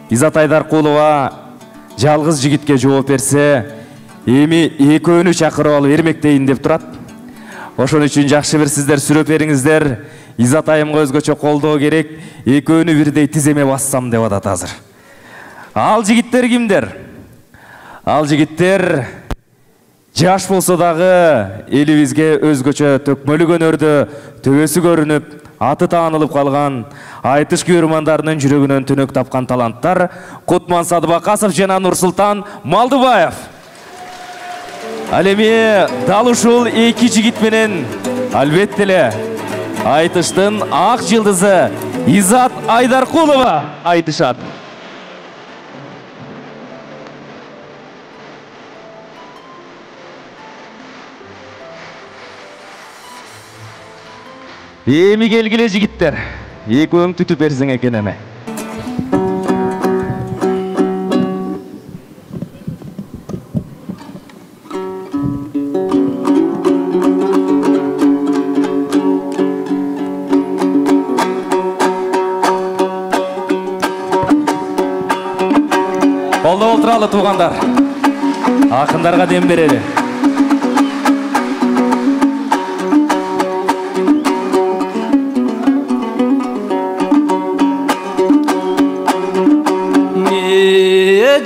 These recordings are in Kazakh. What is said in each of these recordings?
Изат Айдаркулова жалгыз жигитке жооп берсе, эми экөөнү чакырып алып эрмектейин деп турат. Ошон үчүн жакшы бир сиздер сүрөп бериңиздер. Изат айымга өзгөчө колдоо керек. Экөөнү бирдей тиземе бассам деп атат азыр. Ал жигиттер кимдер? Ал жигиттер жаш болсо дагы элибизге өзгөчө төкмөлүк өнөрдө төбөсү көрүнүп, аты таанылып калган, айтыш күйөрмандарынын жүрөгүнөн түнөк тапкан таланттар Кутман Садыбакасов жана Нурсултан Малдыбаев. Ал эми дал ушул эки жигит менен албетте эле айтыштын ак жылдызы Изат Айдаркулова айтышат. Эми келгиле жигиттер, экөөң түтүп берсең экен эме. Колдоп олтуралы туугандар. Акындарга дем берели.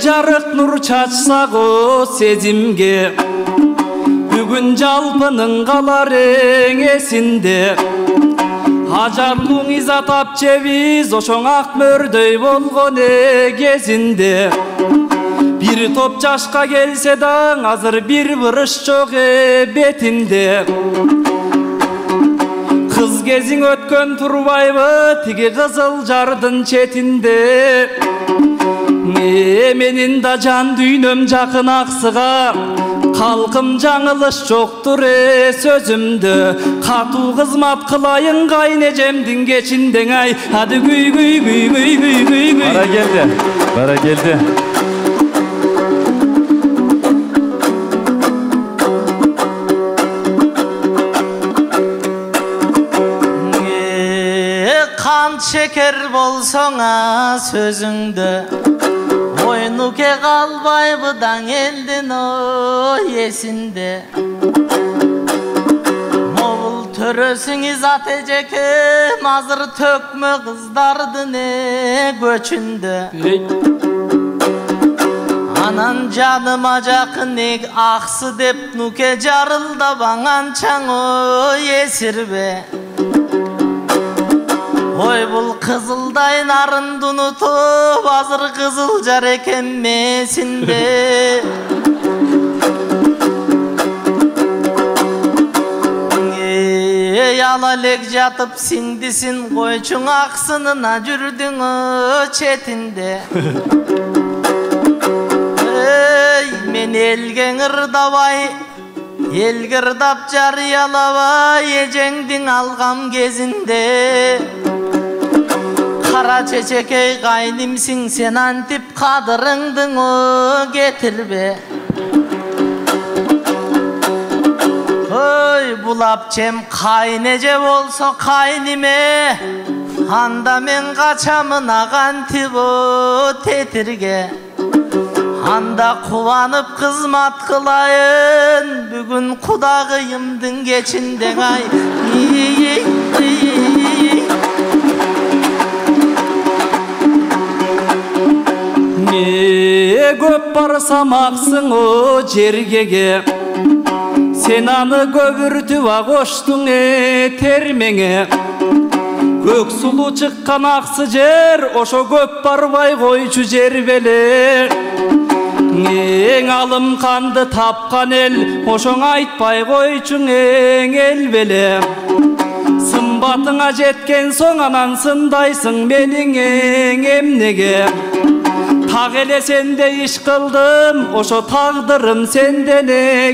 Жарык нур чачсагы сезимге, бүгүн жалпынын калар эңесинде. Ажарлууң Изат апчебиз ошоң ак мөрдөй болгон кезинде. Бир топ жашка келсе даң азыр бир бырыш жок бетинде. Кыз кезиң өткөн турбайбы тиги кызыл жардын четинде. Менин да жан дүйнөм жакын аксыга, калкым жаңылыш жоктур сөзүмдө. Катуу кызмат кылайын кайнежемдин кечинде ай. Ады күй күй күй күй күй күй күй. Бара келди, бара келди. Кант шекер болсоңа сөзүңдө, ойнуке калбайбыдаң элдин эсинде. Могул төрөсүң Изат эжекем азыр төкмө кыздардын көчүндө. Анан жаныма жакын аксы деп нуке жарылдабаң анчаң эсирбе. Ой бул кызылдай нарынды унутуп азыр кызыл жар экен месинде. Ала элек жатып сиңдисин койчуң аксынына жүрдүң четинде. Мен элге ырдабай, элге ырдап жарыялабай эжеңдин алгам кезинде. Кара чечекей кайнимсиң сен антип кадырыңдың кетирбе. Ой булапчем кайнеже болсо кайниме, анда мен качамын агантип тетирге. Анда кубанып кызмат кылайын, бүгүн кудагыйымдын кечинде ай. Көп барсам аксың жергеге, сен аны көбүртүп коштуң термеңе. Көк сулуу чыккан аксы жер ошо көп барбай койчу жер беле. Эң алым канды тапкан эл ошоң айтпай койчуң эл беле. Сымбатыңа жеткен соң анан сындайсың менин эмнеге. Так эле сенде иш кылдым, ошо тагдырым сенден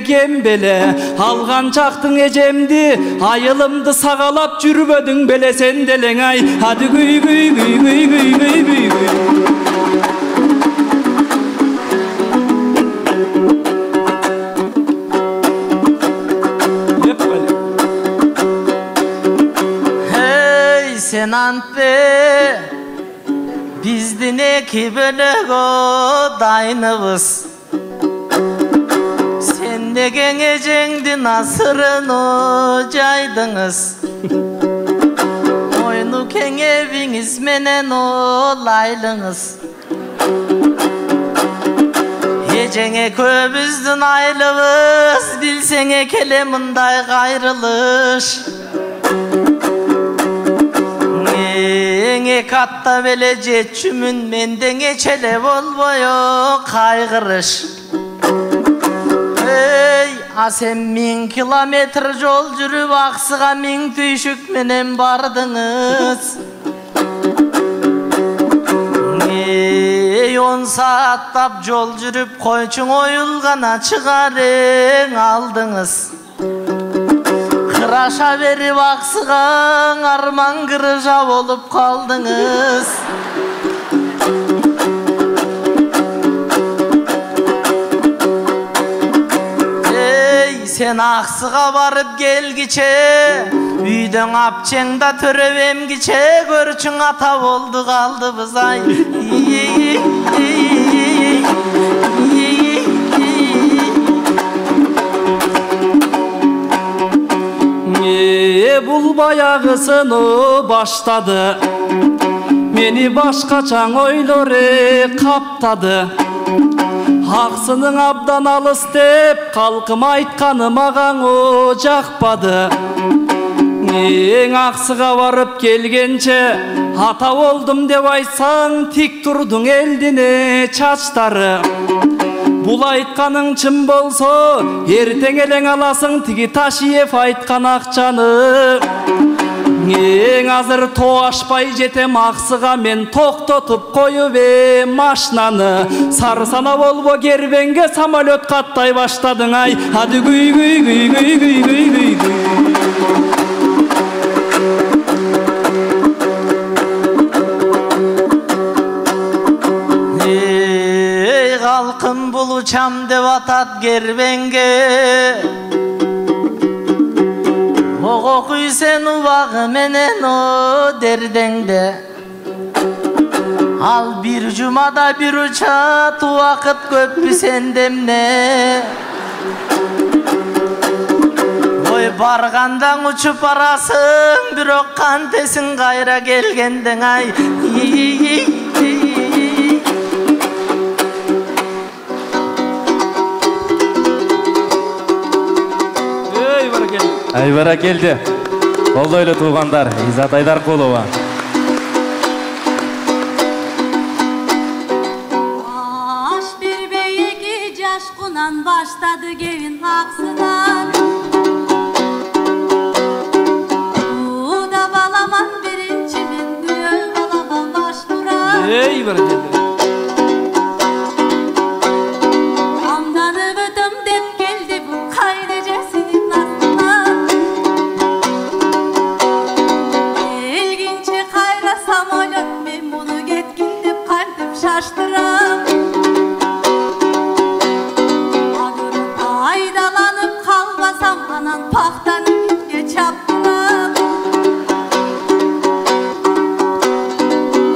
кем беле. Алган чактың эжемди, айылымды сагалап жүрбөдүң беле сен делең ай. Ады күй күй күй күй күй күй күй күй. Hey sen антпе Bizdin eki bölögo daynыбыз. Sen деген ejеңдин asırını jaydыңыз. Oynu keng eviңiz menen olaylыңыз. Ejеңe көбүздүн айлыбыз, билсеңе келе мындай кайрылыш. Эки атта беле жетчүмүн, менден эчеле болбою кайгырыш. А сен 1000 километр жол жүрүп аксыга 1000 түйшүк менен бардыңыз. 10 сааттап жол жүрүп койчуң оюлгана чыгарың алдыңыз. Кыраша берип аксыга арман кырыжа болуп калдыңыз. Sen akсыга barıp gelgiçe, үйдөң апчеңда төрөп эмгиче, көрчүң ата болду калдыбыз ай. Бул баягысыны баштады, мени башкачаң ойлор каптады. Аксының абдан алыс деп, калкым айтканы маған о жакпады. Эң аксыга барып келгенче, ата болдум деп айтсаң, тик турдуң элдине чачтары. Бул айтканың чын болсо, эртең элең аласың тиги Ташиев айткан акчаны. Эң азыр тоашпай жетем аксыга, мен токтотуп коюп машинаны. Сарсана болбо кербенге самолет каттай баштадың ай. Ады гүй гүй гүй гүй гүй гүй гүй гүй. Калкым булучам деп атат кербенге. Ого күйсен убагы менен о дердеңде. Ал бир жумада бир учат, убакыт көппү сенде эмне. Ой баргандаң учуп барасың, бирок кантесиң кайра келгендең ай. Айбара келди. Колдойлу туугандар, Изат Айдаркулова. Аш бербей эки жашкунан баштады кебин аксыдан. Уда баламан биринчи мен дүйө баламан башкуран. Эй бар келди. Aydalanıp kalmasam anan paktanın geçaptıram.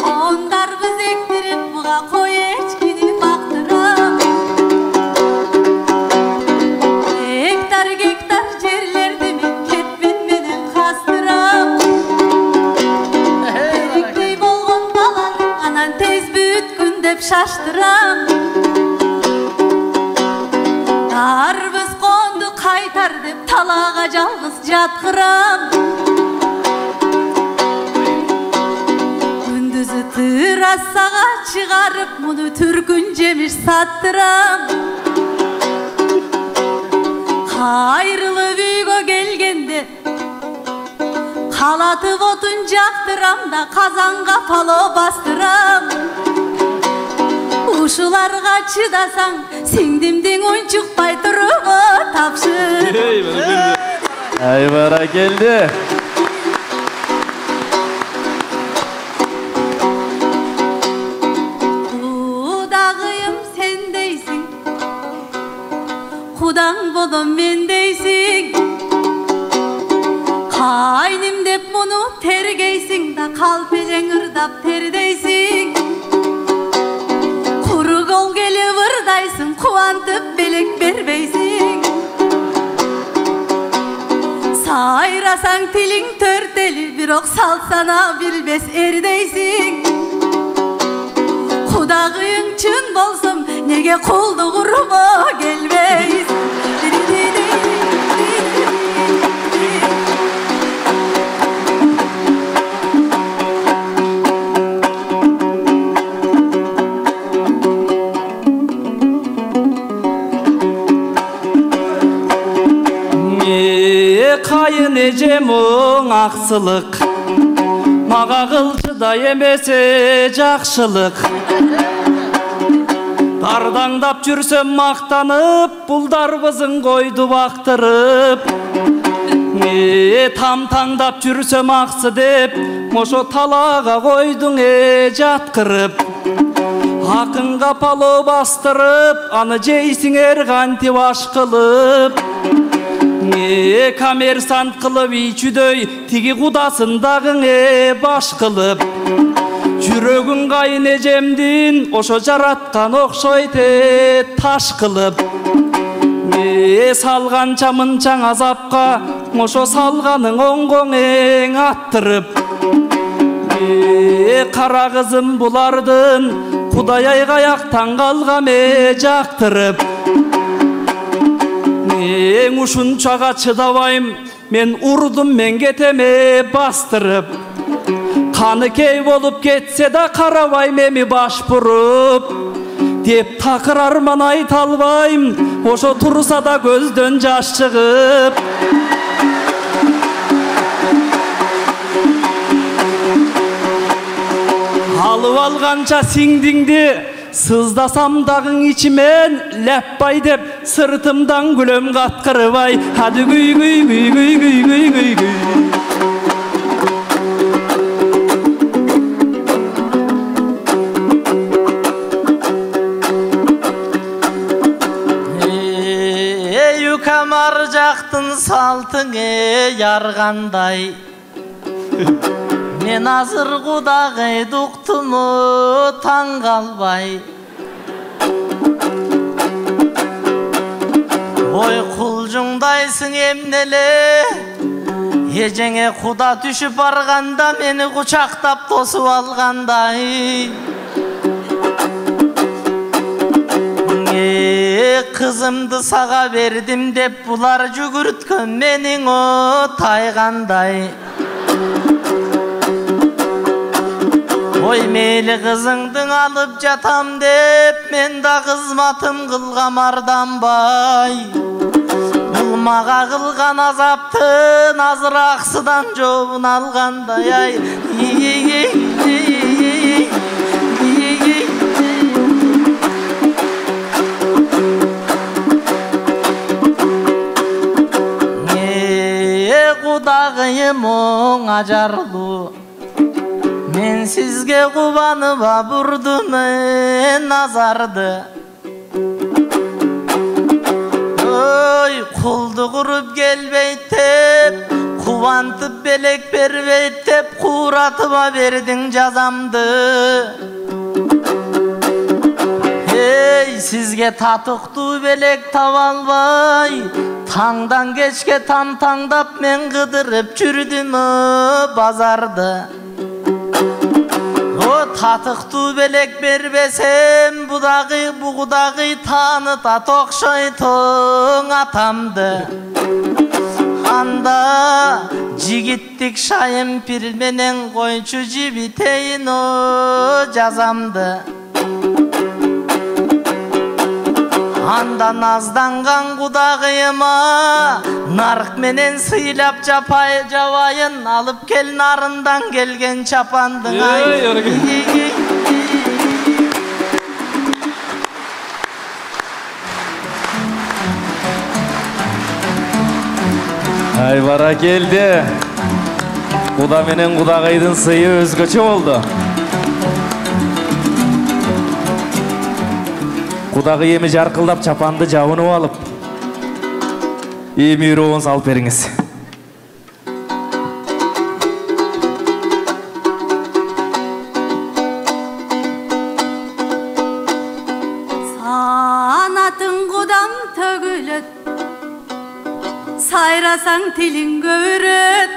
Onlar biz ektirip buğa koy eçkini baktıram. Hektar gektar yerlerde men ketmen menen kastıram. Gerekli bolgon balanı anan tez büyütkün dep şaştıram. Darбыз kondu kaytar dep talağa жалгыз жаткырам. Күндүзү террасага чыгарып муну түркүн жемиш саттырам. Кайрылып үйгө келгенде калатып отун жактырам да казанга пало бастырам. Ушуларга чыдасаң, сиңдимдиң ойнчукпай туругу тапшыр. Айбара келди. Кудагыйым сен дейсиң, кудаң болом мен дейсиң. Кайным деп муну тергейсиң да, калпежең ырдап тердейсиң. tiling tört eli, birok salsana bilbes erdeysin. Kudagıyın çün bolsam, nege kulduğuruma gelmeyiz. Kayın ecemun aksılık, mağa kılçıda yemese jakşılık. Dardаңдап жүрсем мақтанып, бұлдарбызын қойды бақтырып. Там-таңдап жүрсем ақсы деп, мошо талаға қойдың жатқырып. Ақынға палы бастырып, аны жейсіңер қантеп ашқылып. Коммерсант қылып ичүдөй, тиги құдасындағың баш қылып. Жүрөгүн кайын эжемдин ошо жараткан окшойт таш кылып. Салганча мынчаң азапка ошо салганың оңгоң аттырып. Кара кызым булардын Кудай ай каяктан калгам жактырып. Ушунчага чыдабайм, мен урдум, мен кетем бастырып. Kanı key olup geçse de karabay memi baş burup. Dep takırarman ayt albayım, oşo tursa da gözden jaş çıkıp. Alıp algança singdingdi, sızdasam dağın içimen leppay dep sırtımdan gülüm katkırıbay. Hadi güy güy güy güy güy güy güy güy. Kamar жақтың салтыңе ярғандай. Мен азыр Кудагай дуктуму таң калбай. Ой кулжуңдайсың эмнеле, эжеңе Куда түшүп барганда мени кучактап тосуп алгандай. Kızımdı sağa verdim dep bular жүгүрткөн менин o тайгандай. Oy meyli kızыңдың alıp jatam dep men da kızmatım kılgam ardanbay. Bul maga kılgan azaptın azыр aksıdan joobun alganday ay. Kudagıyım oң ajarlı, men sizge kubanıba burdum nazardı. Oy kuldu kurup gelbeytep, kuvantıp belek berbeytep, kuratıma verdin jazamdı. Hey sizge tatıktı belek tavalbay, tаңдан кечке там-таңдап мен кыдырып жүрдүм базарды. О татыктуу белек бербесем бу Кудагы тааныта токшойтоң атамды. Анда жигиттик шайым пир менен койчу жибитейин жазамды. Анда назданган Кудагыйыма нарык менен сыйлап жабайын алып кел нарындан келген чапандың ай. Ай бара келди. Куда менен Кудагыйдын сыйы өзгөчө болду. Кудагы эми жаркылдап чапанды жабынып алып, эми үроон салып бериңиз. Санатың Кудам төгүлөт, сайрасаң тилиң көбүрөт.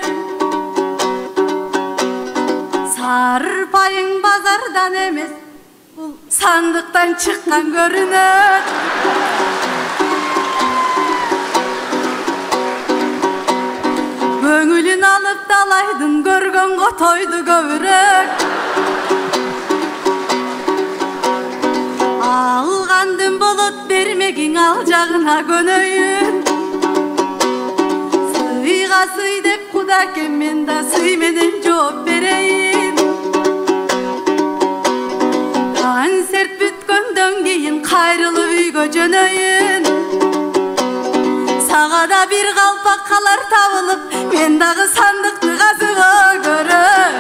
Tarpayın bazardan emez, bu sandıktan çıkkan görünür. Göңülün alıp dalaydın, görgön kotoydu göbürek. Algandın bulut vermegin alacağına gönöyün. Sıyga sıy dep kuda kemen da sıymeden cevap vereyim. Konsert bütkөндөн keyin kayrılı üygö jönöyün. Sağa da bir kalpak kalar tavılıp, men dağı sandıkты kazığa göröy.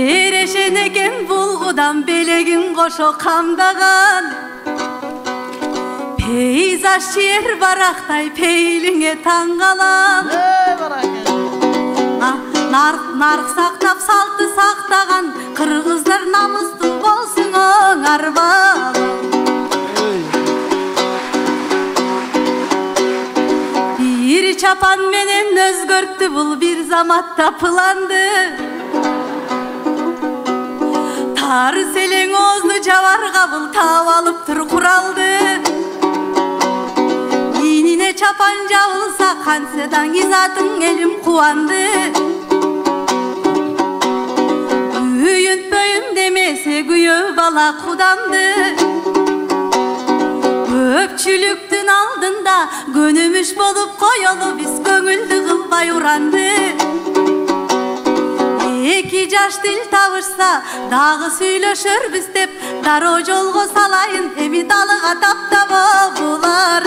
Ereşen eken bulgudan belegin koşo kamdagan. Peyzaj şiir baraktay peyliğe tangalan. Narık saktap saltı saktagan, kırgızlar namыстың bolsun оңар балам. Bir çapan menen özgörttü bul bir zamatta pılandı. Tar seleң ozdu javar kabıl tav alıp tur kuraldı. Inine çapan javılsa kansedan izatın elim kuandı. Büyün demese güyö bala kudandı. Köpçülüktün aldında gönümüş bolup koyolu biz köngüldü kılbay urandı. Eki jaş dil tabışsa dağı süйлöşөрбүз деп дароо жолго салайын, эми далыга таптабо булар.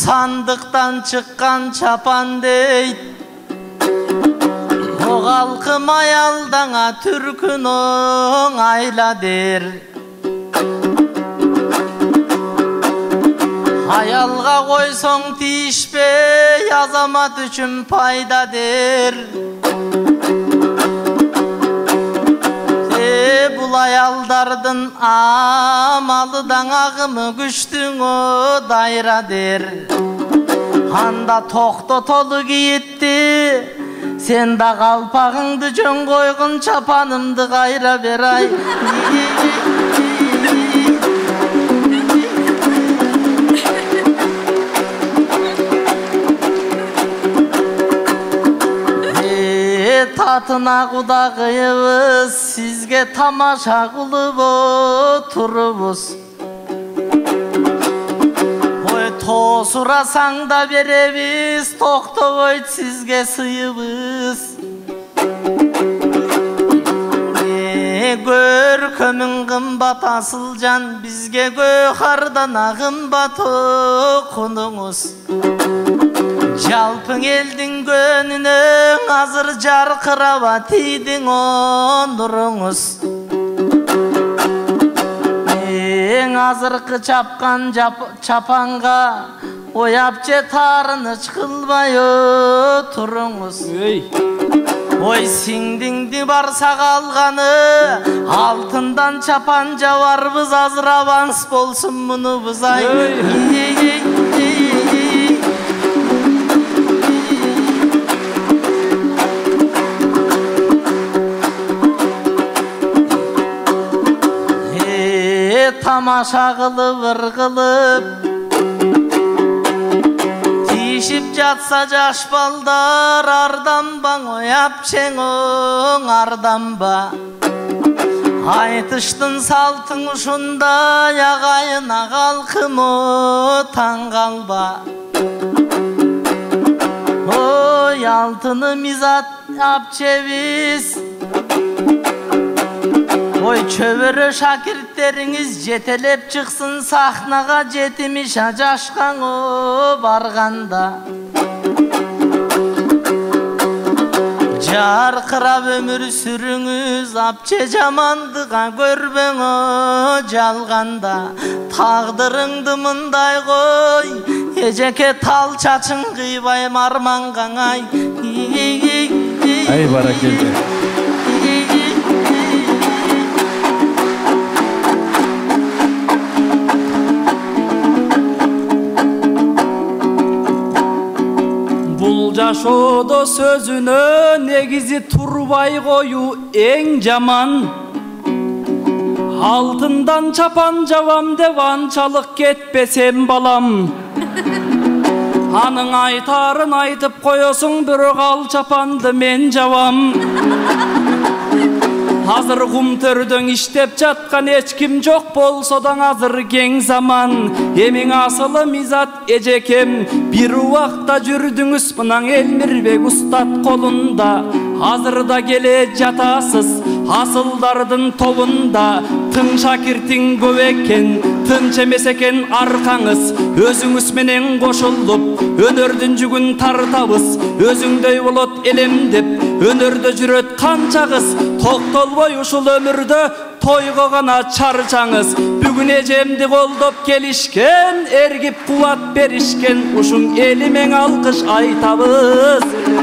Sandıktan çıkkan çapan deyt. O halkım ayaldana türkünün ayla der. Hayalga koyson tişpe yazamat üçün payda der. Bul ayaldardın amalıdan ağımı güçtün o dayra der. Anda toktotolu giyitti, sen da kalpağındı jön koygun çapanımdı gayra beray. Tatına kudağıyız, sizge tamaşa kılıp oturubuz. Tosurasan da berebiz, toktovoyt sizge sıyıbız. Görkümün kımbat asılcan, bizge gökardan akımbat okununuz. Jalpın eldin gönüne hazır jarkıraba tiydin onurunuz. Azırkı çapkan çapanga oyapçe tarını çıkılmay oturunuz. Oy singdingdi barsa kalganı, altından çapanca var biz azır avans bolsun bunu buzay. Tamaşa kılıp ırgılıp tişip jatsa jaş baldar ardambaң oyapçeң oң ardamba. Aytıştın saltın uşunda yagayına kalkım o taң kalba. Oy altını mizat apçeviz, oy çövürü şakirtleriniz jetelep çıksın sahnaga jetimiş jaşkan o barganda. Жарқырап өмір сүріңіз, апче жамандыға көрбеңі, жалғанда тағдырыңды мындай қой, ежеке тал чачың қибай марманған ай. Ай баракелді. Жашоодо сөзүнө негизи турбай коюу эң жаман. Алтындан чапан жабам деп анчалык кетпесем балам. Анын айтарын айтып коесуң, бирок ал чапанды мен жабам. Азыр кум төрдөң иштеп жаткан эч ким жок болсо да азыр кең заман. Эмиң асылы мизат эжекем, бир убакта жүрдүңүз мынан Элмирбек устат колунда. Азыр да келе жатасыз асылдардын тобунда. Тың шакиртиң көп экен, тынч эмес экен аркаңыз. Өзүңүз менен кошулуп өнөрдүн жүгүн тартабыз. Өзүңдөй болот элем деп өнөрдө жүрөт канча кыз. Токтолбой ушул өмүрдө тойго гана чарчаңыз. Бүгүн эжемди колдоп келишкен, эргип кубат беришкен. Ушуң элиме алкыш айтабыз.